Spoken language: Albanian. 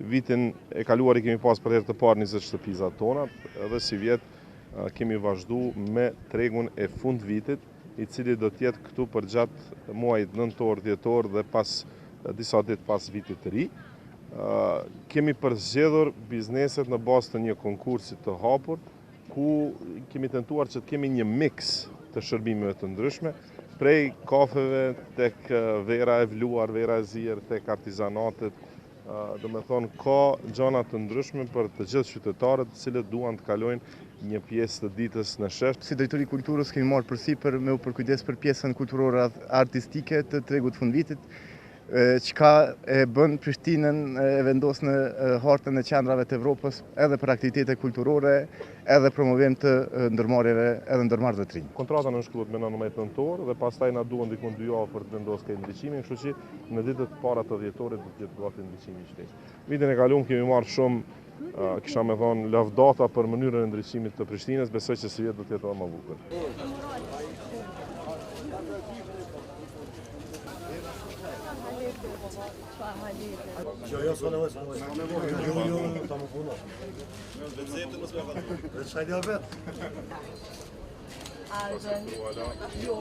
Vitin e kaluar i kemi pas për herë të parë 20 shtëpiza tona, edhe si vjet kemi vazhdu me tregun e fund vitit, i cili do tjetë këtu për gjatë muajit nëntor, dhjetor dhe pas disa ditë pas vitit të ri. Kemi përzgjedhur bizneset në bazë të një konkursi të hapur, ku kemi tentuar që të kemi një mix të shërbimeve të ndryshme, prej kafeve, tek vera e vluar, vera e zier, tek artizanatet. Do me thonë, ka gjana të ndryshme për të gjithë qytetarët të cilët duan të kalojnë një pjesë të ditës në shesh. Si drejtori i kulturës kemi marrë përsipër me u përkujdes për pjesën kulturore artistike të tregut fundvitit, çka e bën Prishtinën e vendos në hartën e qendrave të Evropës edhe për aktivitete kulturore, edhe promovim të ndërmarrjeve edhe ndërmarrëve të rinj. Kontrata në shkruhet me 19 nëntor dhe pastaj na duan diku 2 javë për të vendosur këtë ndriçimin, kështu që në ditët para të dhjetorit do të jetë gati ndriçimi i shtesë. Vitin e kaluar kemi marrë shumë, kisha me thonë, lavdata për mënyrën e ndriçimit të Prishtinës, besoj që si vjet do të jetë edhe më bukur. Jo.